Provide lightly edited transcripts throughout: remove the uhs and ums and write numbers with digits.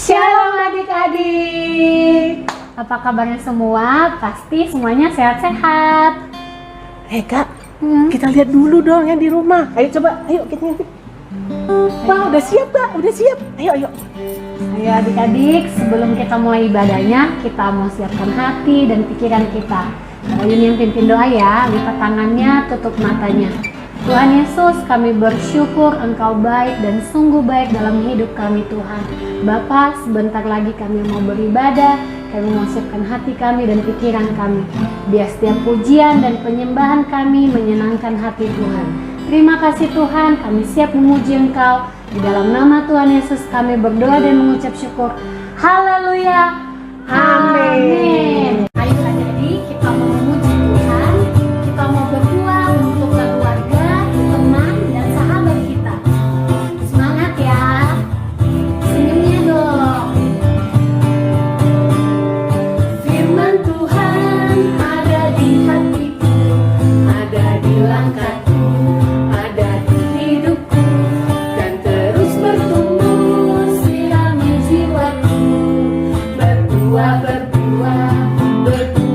Shalom adik-adik. Apa kabarnya semua? Pasti semuanya sehat-sehat. Kak, kita lihat dulu dong yang di rumah. Ayo coba, ayo kita lihat. Wah, udah siap Kak, udah siap. Ayo. Ayo adik-adik, sebelum kita mulai ibadahnya, kita mau siapkan hati dan pikiran kita. Ayun yang pimpin doa ya, lipat tangannya, tutup matanya. Tuhan Yesus, kami bersyukur Engkau baik dan sungguh baik dalam hidup kami Tuhan. Bapa, sebentar lagi kami mau beribadah, kami mau siapkan hati kami dan pikiran kami. Biar setiap pujian dan penyembahan kami menyenangkan hati Tuhan. Terima kasih Tuhan, kami siap memuji Engkau. Di dalam nama Tuhan Yesus kami berdoa dan mengucap syukur. Haleluya. Amin. Ayo adik-adik, kita mau memuji Tuhan. Kita mau berdoa untuk keluarga, teman, dan sahabat kita. Semangat ya. Senyumnya dong. Firman Tuhan ada di hatiku, ada di langkahku, ada di hidupku, dan terus bertumbuh sirami jiwaku. Berbuah, berbuah, berbuah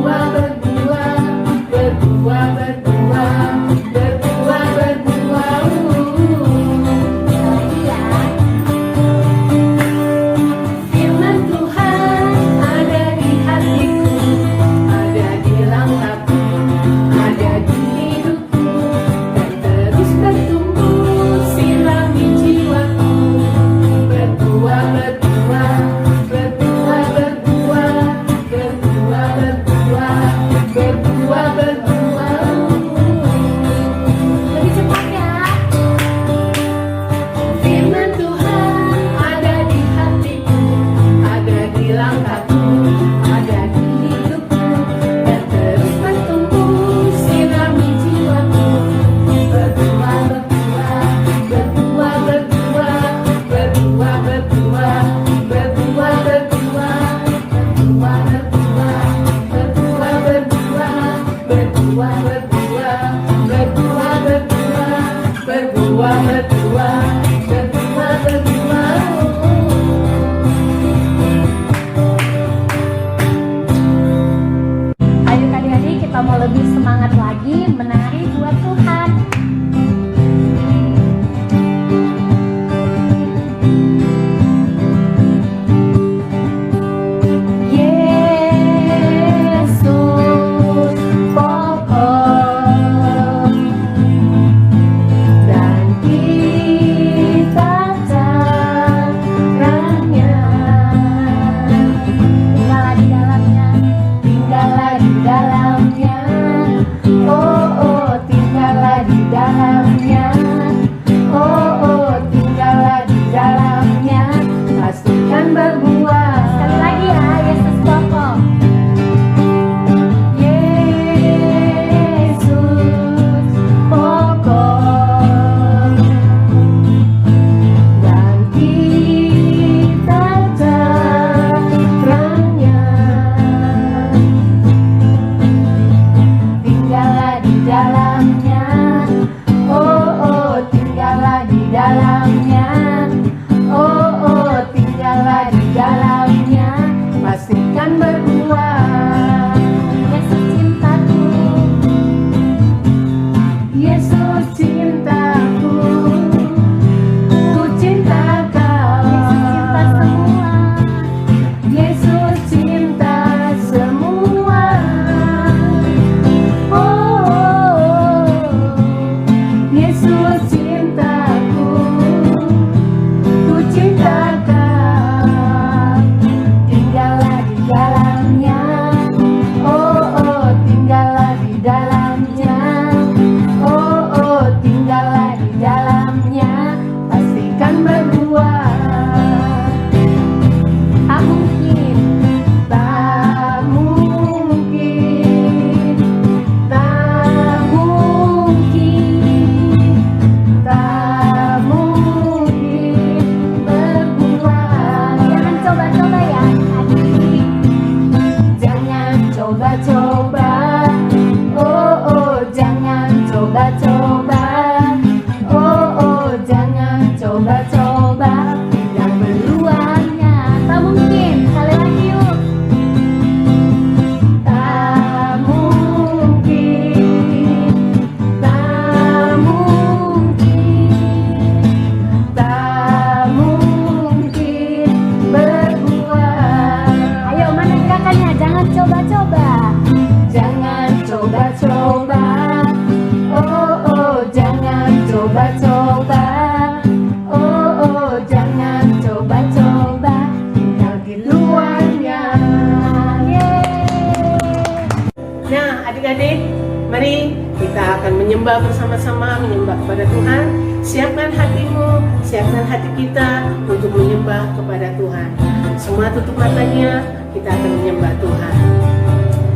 menyembah bersama-sama, menyembah kepada Tuhan. Siapkan hatimu, siapkan hati kita untuk menyembah kepada Tuhan. Semua tutup matanya, kita akan menyembah Tuhan.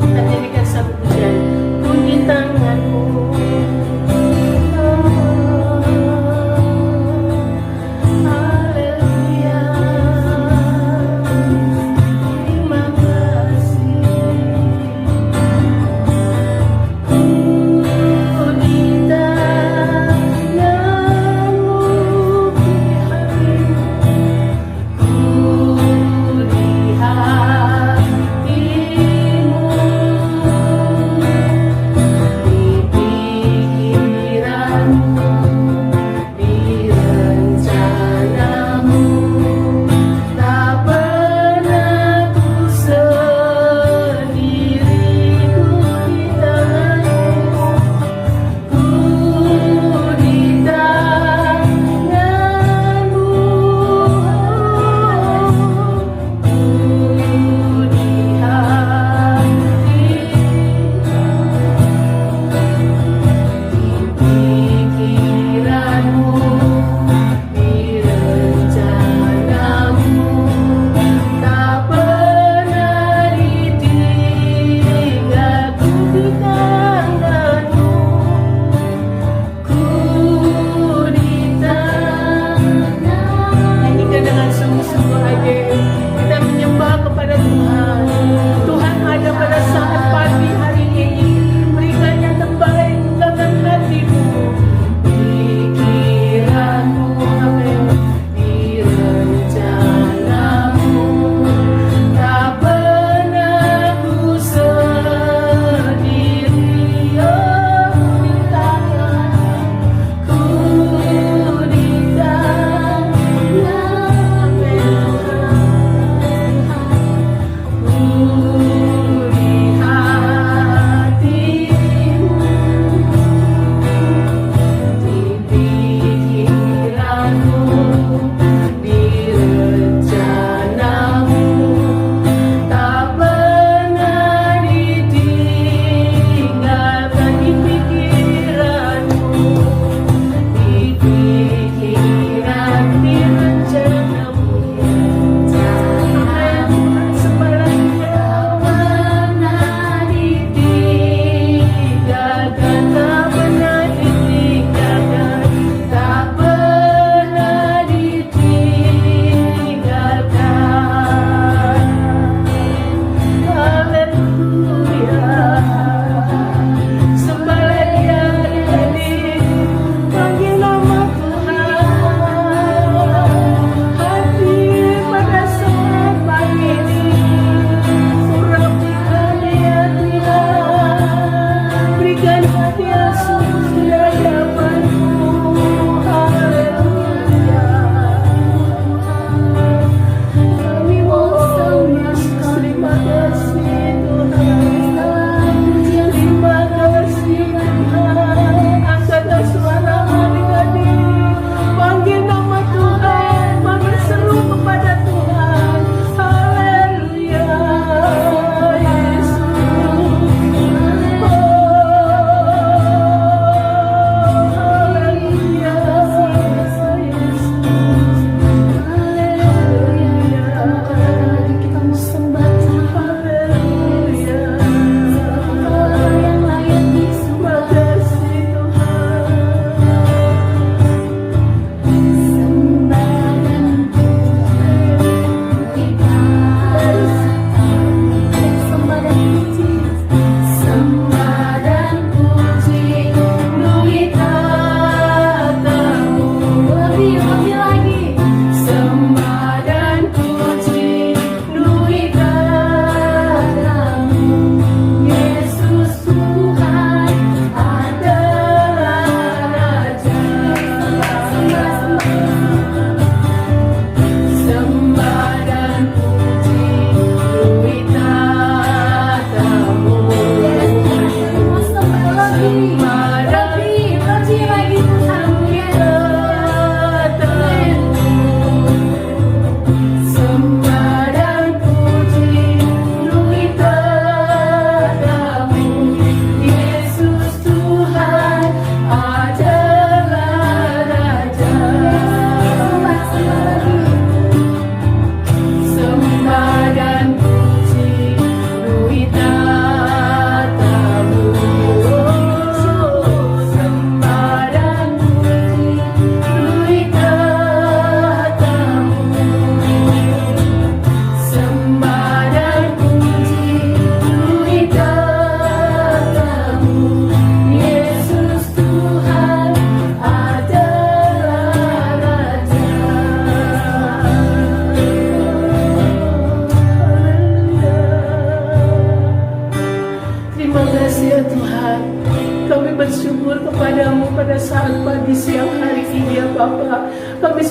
Kita nyanyikan satu pujian, bunyi tanganmu. Haleluya. Terima kasih. Ku di hatimu.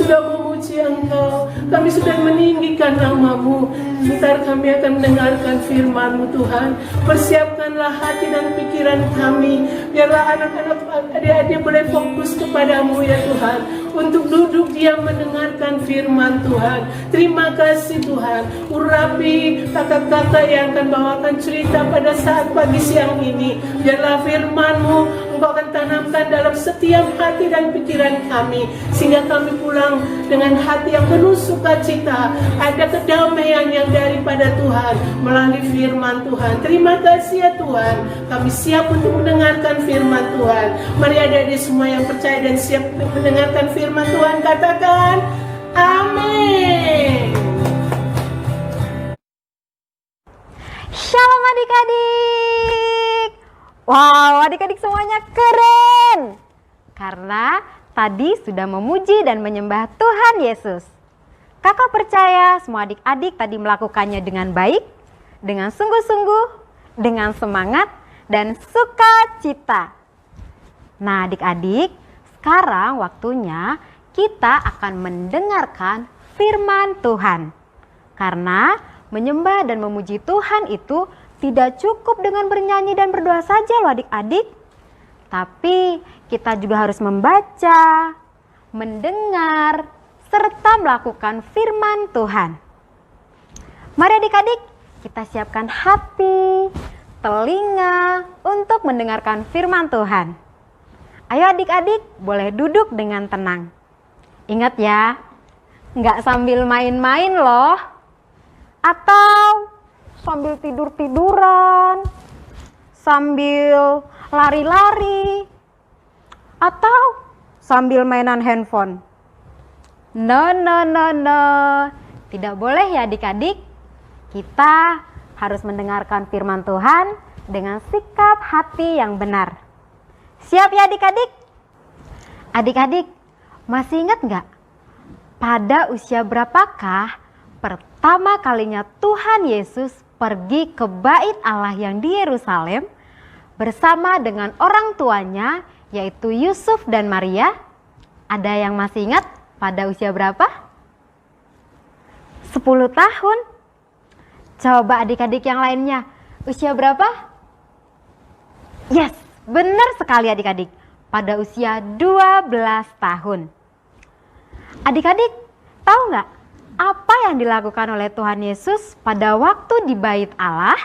sudah memuji Engkau, kami sudah meninggikan nama-Mu. Sebentar kami akan mendengarkan firman-Mu Tuhan. Persiapkanlah hati dan pikiran kami, biarlah anak-anak adik-adik boleh fokus kepadamu ya Tuhan, untuk duduk diam mendengarkan firman Tuhan. Terima kasih Tuhan. Urapi kakak-kakak yang akan bawakan cerita pada saat pagi siang ini. Biarlah firman-Mu Engkau akan tanamkan dalam setiap hati dan pikiran kami, sehingga kami pulang dengan hati yang penuh sukacita. Ada kedamaian yang daripada Tuhan melalui firman Tuhan. Terima kasih ya Tuhan. Kami siap untuk mendengarkan firman Tuhan. Mari adik-adik semua yang percaya dan siap untuk mendengarkan firman Tuhan, katakan amin. Shalom adik-adik. Wow, adik-adik semuanya keren. Karena tadi sudah memuji dan menyembah Tuhan Yesus. Kakak percaya semua adik-adik tadi melakukannya dengan baik, dengan sungguh-sungguh, dengan semangat, dan sukacita. Nah adik-adik, sekarang waktunya kita akan mendengarkan firman Tuhan. Karena menyembah dan memuji Tuhan itu tidak cukup dengan bernyanyi dan berdoa saja loh adik-adik. Tapi kita juga harus membaca, mendengar, serta melakukan firman Tuhan. Mari adik-adik, kita siapkan hati, telinga untuk mendengarkan firman Tuhan. Ayo adik-adik, boleh duduk dengan tenang. Ingat ya, nggak sambil main-main loh. Atau sambil tidur-tiduran, sambil lari-lari, atau sambil mainan handphone. No. Tidak boleh ya adik-adik. Kita harus mendengarkan firman Tuhan dengan sikap hati yang benar. Siap ya adik-adik? Adik-adik, masih ingat nggak? Pada usia berapakah pertama kalinya Tuhan Yesus pergi ke bait Allah yang di Yerusalem bersama dengan orang tuanya, yaitu Yusuf dan Maria? Ada yang masih ingat pada usia berapa? 10 tahun. Coba adik-adik yang lainnya, usia berapa? Yes, benar sekali adik-adik, pada usia 12 tahun. Adik-adik, tahu nggak apa yang dilakukan oleh Tuhan Yesus pada waktu di bait Allah?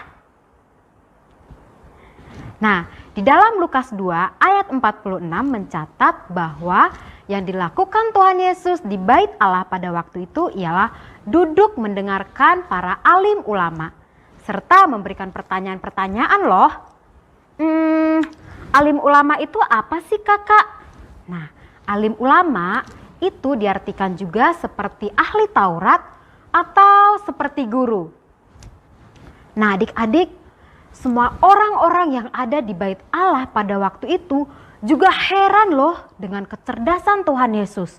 Nah, di dalam Lukas 2 ayat 46 mencatat bahwa yang dilakukan Tuhan Yesus di bait Allah pada waktu itu ialah duduk mendengarkan para alim ulama serta memberikan pertanyaan-pertanyaan loh. Alim ulama itu apa sih kakak? Nah, alim ulama itu diartikan juga seperti ahli Taurat atau seperti guru. Nah adik-adik, semua orang-orang yang ada di bait Allah pada waktu itu juga heran loh dengan kecerdasan Tuhan Yesus.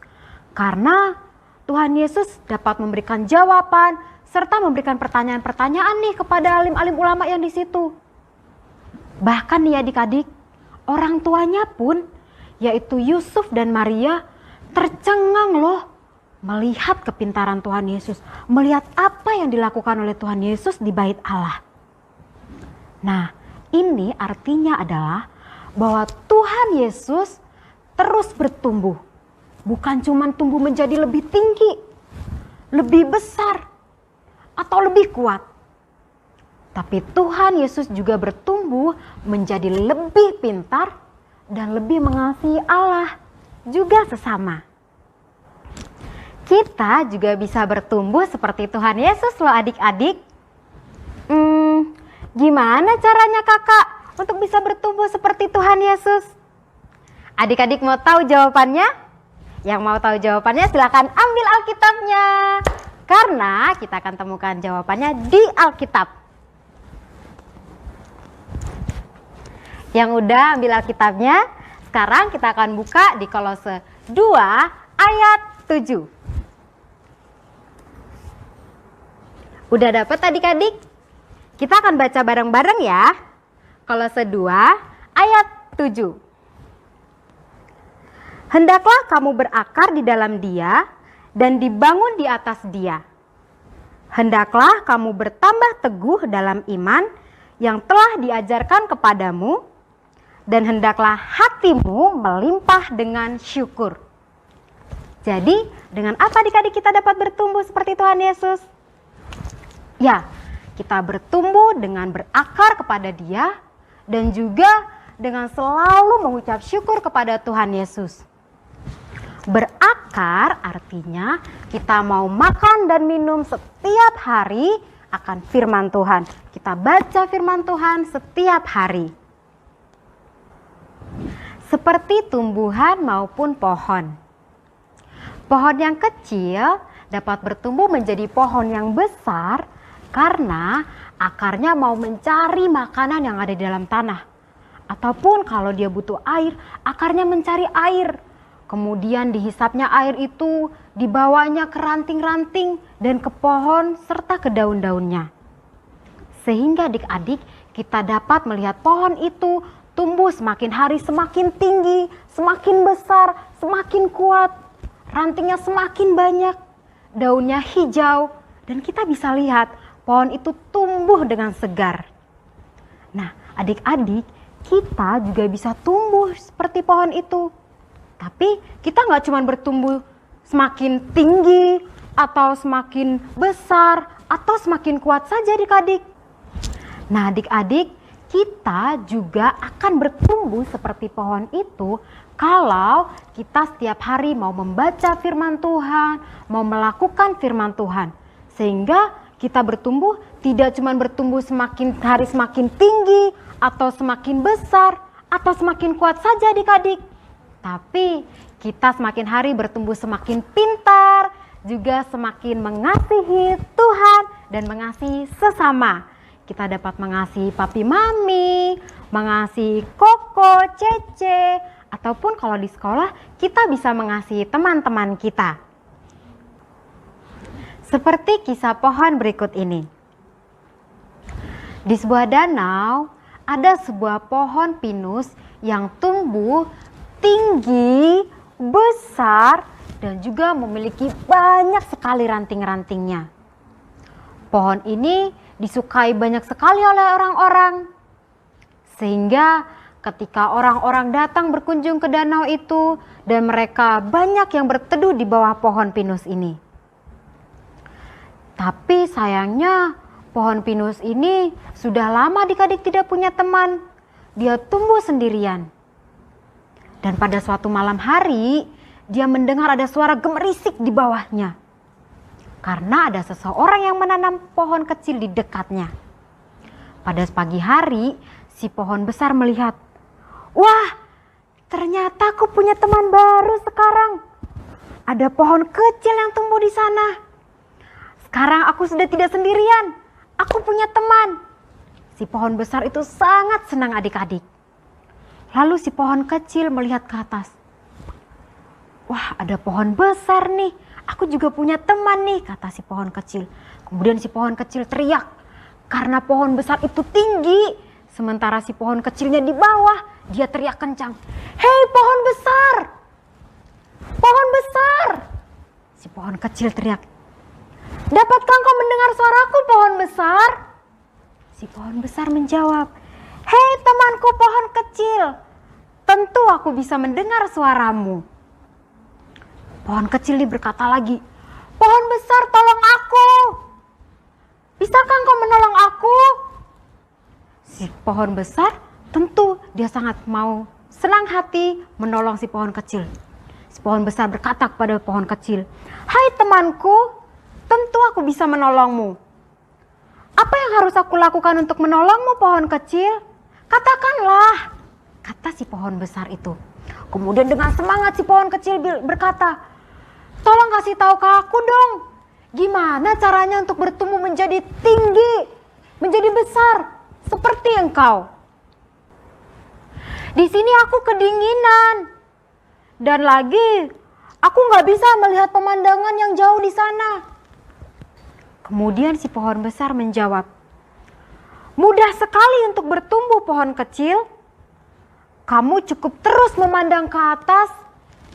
Karena Tuhan Yesus dapat memberikan jawaban serta memberikan pertanyaan-pertanyaan nih kepada alim-alim ulama yang di situ. Bahkan nih adik-adik, orang tuanya pun yaitu Yusuf dan Maria tercengang loh melihat kepintaran Tuhan Yesus, melihat apa yang dilakukan oleh Tuhan Yesus di bait Allah. Nah, ini artinya adalah bahwa Tuhan Yesus terus bertumbuh. Bukan cuma tumbuh menjadi lebih tinggi, lebih besar, atau lebih kuat. Tapi Tuhan Yesus juga bertumbuh menjadi lebih pintar dan lebih mengasihi Allah juga sesama. Kita juga bisa bertumbuh seperti Tuhan Yesus loh adik-adik. Gimana caranya kakak untuk bisa bertumbuh seperti Tuhan Yesus? Adik-adik mau tahu jawabannya? Yang mau tahu jawabannya silakan ambil Alkitabnya. Karena kita akan temukan jawabannya di Alkitab. Yang udah ambil Alkitabnya, sekarang kita akan buka di Kolose 2 ayat 7. Udah dapat adik-adik? Kita akan baca bareng-bareng ya. Kolose 2 ayat 7. Hendaklah kamu berakar di dalam Dia dan dibangun di atas dia. Hendaklah kamu bertambah teguh dalam iman yang telah diajarkan kepadamu, dan hendaklah hatimu melimpah dengan syukur. Jadi, dengan apa adik-adik kita dapat bertumbuh seperti Tuhan Yesus? Ya, kita bertumbuh dengan berakar kepada Dia dan juga dengan selalu mengucap syukur kepada Tuhan Yesus. Berakar artinya kita mau makan dan minum setiap hari akan firman Tuhan. Kita baca firman Tuhan setiap hari. Seperti tumbuhan maupun pohon. Pohon yang kecil dapat bertumbuh menjadi pohon yang besar karena akarnya mau mencari makanan yang ada di dalam tanah. Ataupun kalau dia butuh air, akarnya mencari air. Kemudian dihisapnya air itu, dibawanya ke ranting-ranting dan ke pohon serta ke daun-daunnya. Sehingga adik-adik kita dapat melihat pohon itu tumbuh semakin hari semakin tinggi, semakin besar, semakin kuat. Rantingnya semakin banyak, daunnya hijau, dan kita bisa lihat pohon itu tumbuh dengan segar. Nah, adik-adik, kita juga bisa tumbuh seperti pohon itu. Tapi kita nggak cuma bertumbuh semakin tinggi, atau semakin besar, atau semakin kuat saja adik-adik. Nah adik-adik, kita juga akan bertumbuh seperti pohon itu kalau kita setiap hari mau membaca firman Tuhan, mau melakukan firman Tuhan. Sehingga kita bertumbuh tidak cuma bertumbuh semakin hari semakin tinggi, atau semakin besar, atau semakin kuat saja adik-adik. Tapi kita semakin hari bertumbuh semakin pintar, juga semakin mengasihi Tuhan dan mengasihi sesama. Kita dapat mengasihi papi mami, mengasihi koko, cece, ataupun kalau di sekolah kita bisa mengasihi teman-teman kita. Seperti kisah pohon berikut ini. Di sebuah danau ada sebuah pohon pinus yang tumbuh tinggi, besar, dan juga memiliki banyak sekali ranting-rantingnya. Pohon ini disukai banyak sekali oleh orang-orang. Sehingga ketika orang-orang datang berkunjung ke danau itu dan mereka banyak yang berteduh di bawah pohon pinus ini. Tapi sayangnya pohon pinus ini sudah lama adik-adik tidak punya teman. Dia tumbuh sendirian. Dan pada suatu malam hari, dia mendengar ada suara gemerisik di bawahnya. Karena ada seseorang yang menanam pohon kecil di dekatnya. Pada pagi hari, si pohon besar melihat, "Wah, ternyata aku punya teman baru sekarang. Ada pohon kecil yang tumbuh di sana. Sekarang aku sudah tidak sendirian. Aku punya teman." Si pohon besar itu sangat senang adik-adik. Lalu si pohon kecil melihat ke atas. "Wah, ada pohon besar nih. Aku juga punya teman nih," kata si pohon kecil. Kemudian si pohon kecil teriak karena pohon besar itu tinggi. Sementara si pohon kecilnya di bawah, dia teriak kencang. "Hei pohon besar! Pohon besar!" Si pohon kecil teriak. "Dapatkah engkau mendengar suaraku, pohon besar?" Si pohon besar menjawab, "Hei temanku pohon kecil, tentu aku bisa mendengar suaramu." Pohon kecil ini berkata lagi, "Pohon besar, tolong aku. Bisakah engkau menolong aku?" Si pohon besar tentu dia sangat mau senang hati menolong si pohon kecil. Si pohon besar berkata kepada pohon kecil, "Hai temanku, tentu aku bisa menolongmu. Apa yang harus aku lakukan untuk menolongmu, pohon kecil? Katakanlah," kata si pohon besar itu. Kemudian dengan semangat si pohon kecil berkata, "Tolong kasih tahu ke aku dong, gimana caranya untuk bertumbuh menjadi tinggi, menjadi besar seperti engkau. Di sini aku kedinginan, dan lagi aku nggak bisa melihat pemandangan yang jauh di sana." Kemudian si pohon besar menjawab, "Mudah sekali untuk bertumbuh, pohon kecil. Kamu cukup terus memandang ke atas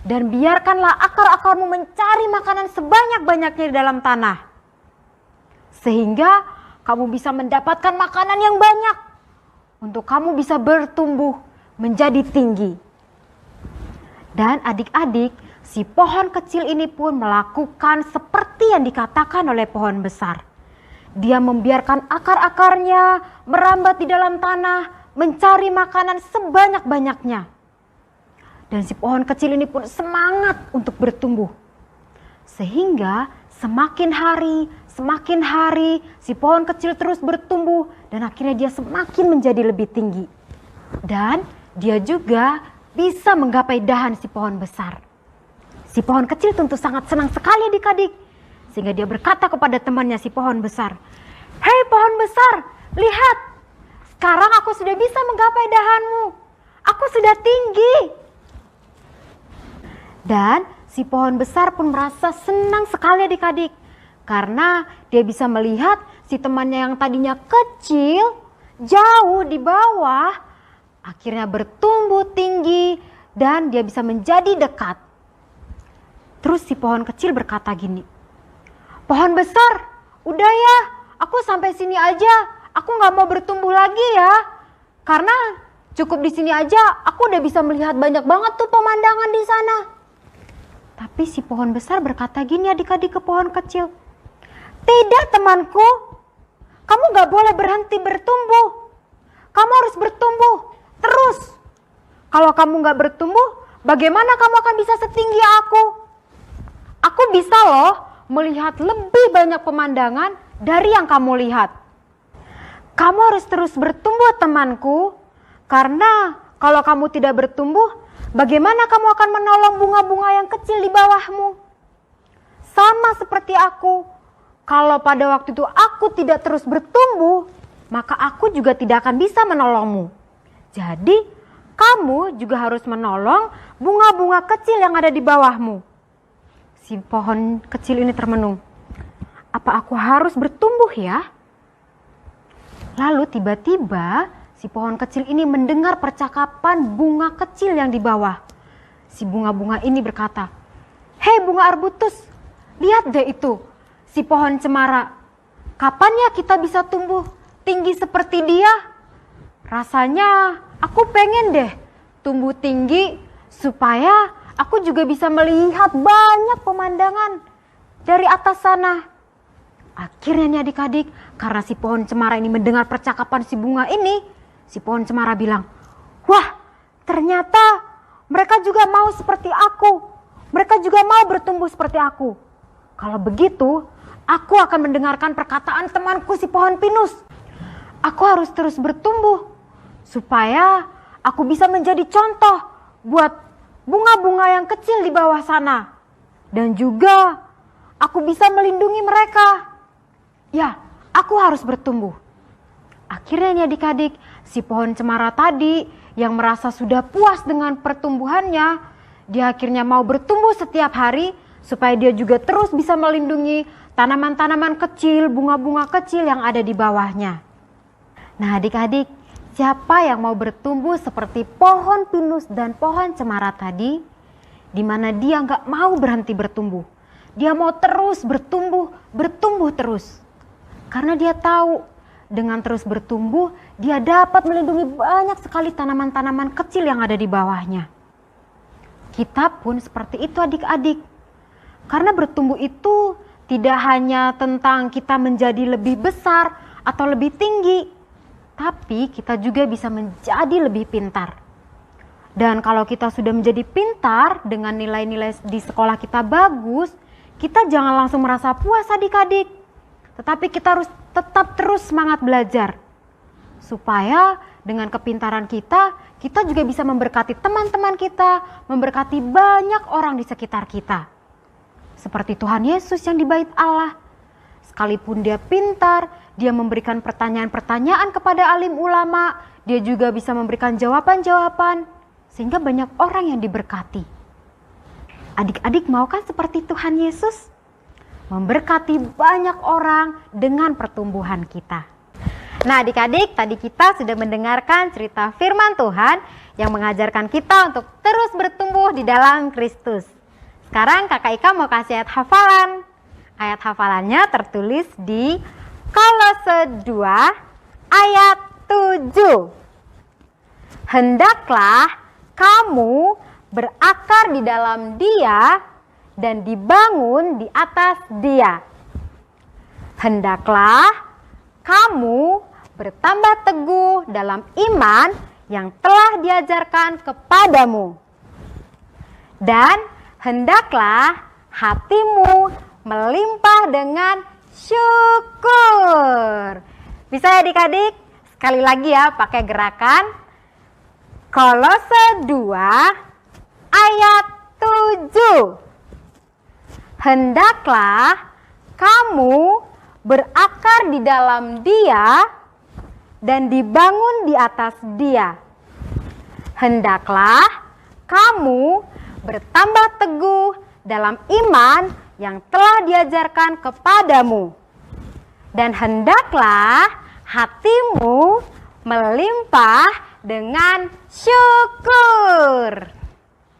dan biarkanlah akar-akarmu mencari makanan sebanyak-banyaknya di dalam tanah. Sehingga kamu bisa mendapatkan makanan yang banyak untuk kamu bisa bertumbuh menjadi tinggi. Dan adik-adik, si pohon kecil ini pun melakukan seperti yang dikatakan oleh pohon besar. Dia membiarkan akar-akarnya merambat di dalam tanah, mencari makanan sebanyak-banyaknya. Dan si pohon kecil ini pun semangat untuk bertumbuh. Sehingga semakin hari si pohon kecil terus bertumbuh dan akhirnya dia semakin menjadi lebih tinggi. Dan dia juga bisa menggapai dahan si pohon besar. Si pohon kecil tentu sangat senang sekali adik-adik. Sehingga dia berkata kepada temannya si pohon besar, "Hei pohon besar, lihat, sekarang aku sudah bisa menggapai dahanmu. Aku sudah tinggi." Dan si pohon besar pun merasa senang sekali adik-adik. Karena dia bisa melihat si temannya yang tadinya kecil, jauh di bawah, akhirnya bertumbuh tinggi dan dia bisa menjadi dekat. Terus si pohon kecil berkata gini, "Pohon besar, udah ya, aku sampai sini aja. Aku gak mau bertumbuh lagi ya. Karena cukup di sini aja, aku udah bisa melihat banyak banget tuh pemandangan di sana." Tapi si pohon besar berkata gini adik-adik ke pohon kecil, "Tidak temanku, kamu gak boleh berhenti bertumbuh. Kamu harus bertumbuh terus. Kalau kamu gak bertumbuh, bagaimana kamu akan bisa setinggi aku? Aku bisa loh melihat lebih banyak pemandangan dari yang kamu lihat. Kamu harus terus bertumbuh temanku, karena kalau kamu tidak bertumbuh, bagaimana kamu akan menolong bunga-bunga yang kecil di bawahmu? Sama seperti aku, kalau pada waktu itu aku tidak terus bertumbuh, maka aku juga tidak akan bisa menolongmu. Jadi, kamu juga harus menolong bunga-bunga kecil yang ada di bawahmu." Si pohon kecil ini termenung. Apa aku harus bertumbuh ya? Lalu tiba-tiba si pohon kecil ini mendengar percakapan bunga kecil yang di bawah. Si bunga-bunga ini berkata, "Hei bunga arbutus, lihat deh itu, si pohon cemara. Kapan ya kita bisa tumbuh tinggi seperti dia? Rasanya aku pengen deh tumbuh tinggi supaya aku juga bisa melihat banyak pemandangan dari atas sana." Akhirnya nih adik-adik, karena si pohon cemara ini mendengar percakapan si bunga ini, si pohon cemara bilang, "Wah, ternyata mereka juga mau seperti aku. Mereka juga mau bertumbuh seperti aku. Kalau begitu, aku akan mendengarkan perkataan temanku si pohon pinus. Aku harus terus bertumbuh supaya aku bisa menjadi contoh buat bunga-bunga yang kecil di bawah sana. Dan juga aku bisa melindungi mereka. Ya, aku harus bertumbuh." Akhirnya nih adik-adik, si pohon cemara tadi yang merasa sudah puas dengan pertumbuhannya, dia akhirnya mau bertumbuh setiap hari supaya dia juga terus bisa melindungi tanaman-tanaman kecil, bunga-bunga kecil yang ada di bawahnya. Nah adik-adik, siapa yang mau bertumbuh seperti pohon pinus dan pohon cemara tadi, di mana dia nggak mau berhenti bertumbuh. Dia mau terus bertumbuh terus. Karena dia tahu dengan terus bertumbuh, dia dapat melindungi banyak sekali tanaman-tanaman kecil yang ada di bawahnya. Kita pun seperti itu adik-adik. Karena bertumbuh itu tidak hanya tentang kita menjadi lebih besar atau lebih tinggi, tapi kita juga bisa menjadi lebih pintar. Dan kalau kita sudah menjadi pintar dengan nilai-nilai di sekolah kita bagus, kita jangan langsung merasa puas adik-adik. Tetapi kita harus tetap terus semangat belajar. Supaya dengan kepintaran kita juga bisa memberkati teman-teman kita, memberkati banyak orang di sekitar kita. Seperti Tuhan Yesus yang di bait Allah. Sekalipun dia pintar, dia memberikan pertanyaan-pertanyaan kepada alim ulama, dia juga bisa memberikan jawaban-jawaban. Sehingga banyak orang yang diberkati. Adik-adik mau kan seperti Tuhan Yesus? Memberkati banyak orang dengan pertumbuhan kita. Nah adik-adik, tadi kita sudah mendengarkan cerita firman Tuhan yang mengajarkan kita untuk terus bertumbuh di dalam Kristus. Sekarang Kakak Ika mau kasih ayat hafalan. Ayat hafalannya tertulis di Kolose 2 ayat 7. Hendaklah kamu berakar di dalam Dia dan dibangun di atas Dia. Hendaklah kamu bertambah teguh dalam iman yang telah diajarkan kepadamu. Dan hendaklah hatimu melimpah dengan syukur. Bisa ya adik-adik? Sekali lagi ya, pakai gerakan. Kolose 2 ayat 7. Hendaklah kamu berakar di dalam Dia dan dibangun di atas Dia. Hendaklah kamu bertambah teguh dalam iman yang telah diajarkan kepadamu. Dan hendaklah hatimu melimpah dengan syukur.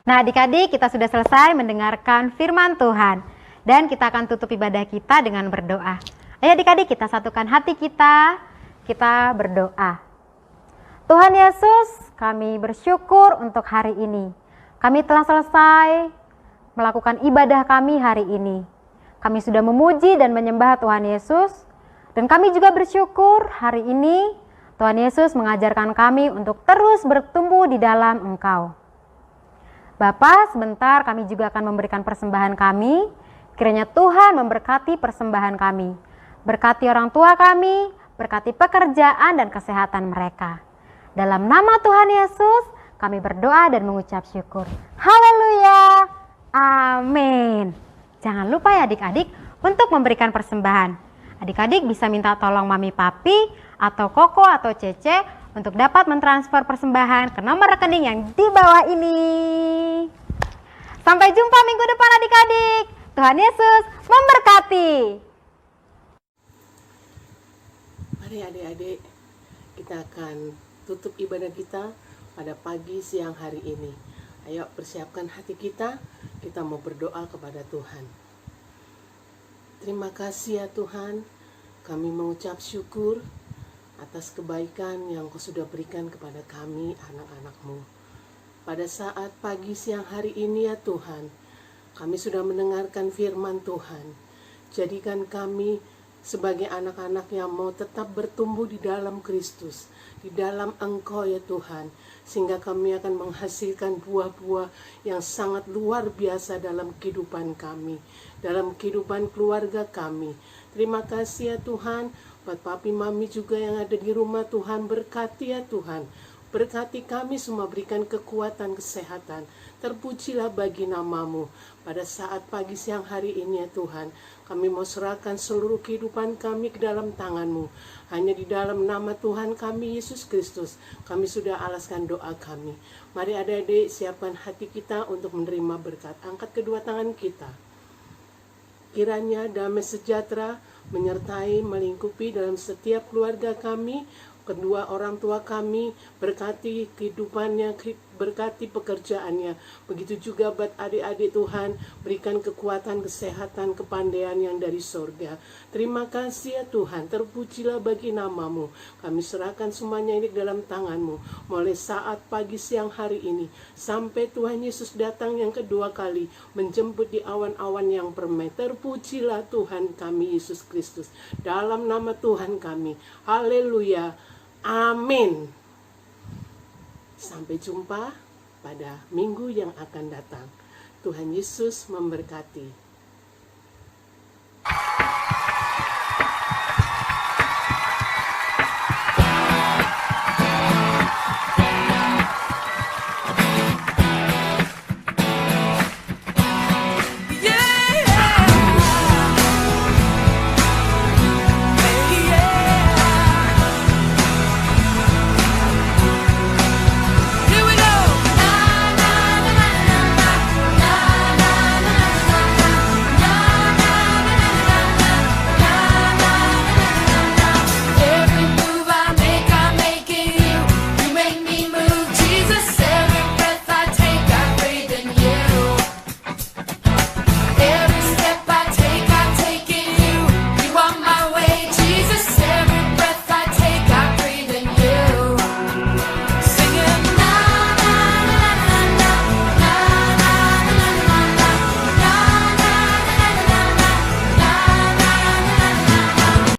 Nah adik-adik, kita sudah selesai mendengarkan firman Tuhan. Dan kita akan tutup ibadah kita dengan berdoa. Ayo adik-adik, kita satukan hati kita berdoa. Tuhan Yesus, kami bersyukur untuk hari ini. Kami telah selesai melakukan ibadah kami hari ini. Kami sudah memuji dan menyembah Tuhan Yesus. Dan kami juga bersyukur hari ini Tuhan Yesus mengajarkan kami untuk terus bertumbuh di dalam Engkau. Bapa, sebentar kami juga akan memberikan persembahan kami. Kiranya Tuhan memberkati persembahan kami. Berkati orang tua kami, berkati pekerjaan dan kesehatan mereka. Dalam nama Tuhan Yesus, kami berdoa dan mengucap syukur. Haleluya. Amin. Jangan lupa ya adik-adik untuk memberikan persembahan. Adik-adik bisa minta tolong Mami Papi atau Koko atau Cece untuk dapat mentransfer persembahan ke nomor rekening yang di bawah ini. Sampai jumpa minggu depan adik-adik. Tuhan Yesus memberkati. Mari adik-adik, kita akan tutup ibadah kita pada pagi siang hari ini. Ayo persiapkan hati kita mau berdoa kepada Tuhan. Terima kasih ya Tuhan, kami mengucap syukur atas kebaikan yang Kau sudah berikan kepada kami anak-anak-Mu. Pada saat pagi siang hari ini ya Tuhan, kami sudah mendengarkan firman Tuhan. Jadikan kami sebagai anak-anak yang mau tetap bertumbuh di dalam Kristus, di dalam Engkau ya Tuhan, sehingga kami akan menghasilkan buah-buah yang sangat luar biasa dalam kehidupan kami, dalam kehidupan keluarga kami. Terima kasih ya Tuhan, buat papi mami juga yang ada di rumah Tuhan, berkati ya Tuhan. Berkati kami semua, berikan kekuatan, kesehatan. Terpujilah bagi nama-Mu. Pada saat pagi siang hari ini ya Tuhan, kami mau serahkan seluruh kehidupan kami ke dalam tangan-Mu. Hanya di dalam nama Tuhan kami, Yesus Kristus, kami sudah alaskan doa kami. Mari adik-adik siapkan hati kita untuk menerima berkat. Angkat kedua tangan kita. Kiranya damai sejahtera menyertai, melingkupi dalam setiap keluarga kami, kedua orang tua kami, berkati kehidupannya, berkati pekerjaannya. Begitu juga buat adik-adik Tuhan, berikan kekuatan, kesehatan, kepandaian yang dari sorga. Terima kasih ya Tuhan, terpujilah bagi nama-Mu. Kami serahkan semuanya ini dalam tangan-Mu. Mulai saat pagi siang hari ini, sampai Tuhan Yesus datang yang kedua kali, menjemput di awan-awan yang permai. Terpujilah Tuhan kami, Yesus Kristus. Dalam nama Tuhan kami. Haleluya. Amin. Sampai jumpa pada minggu yang akan datang. Tuhan Yesus memberkati.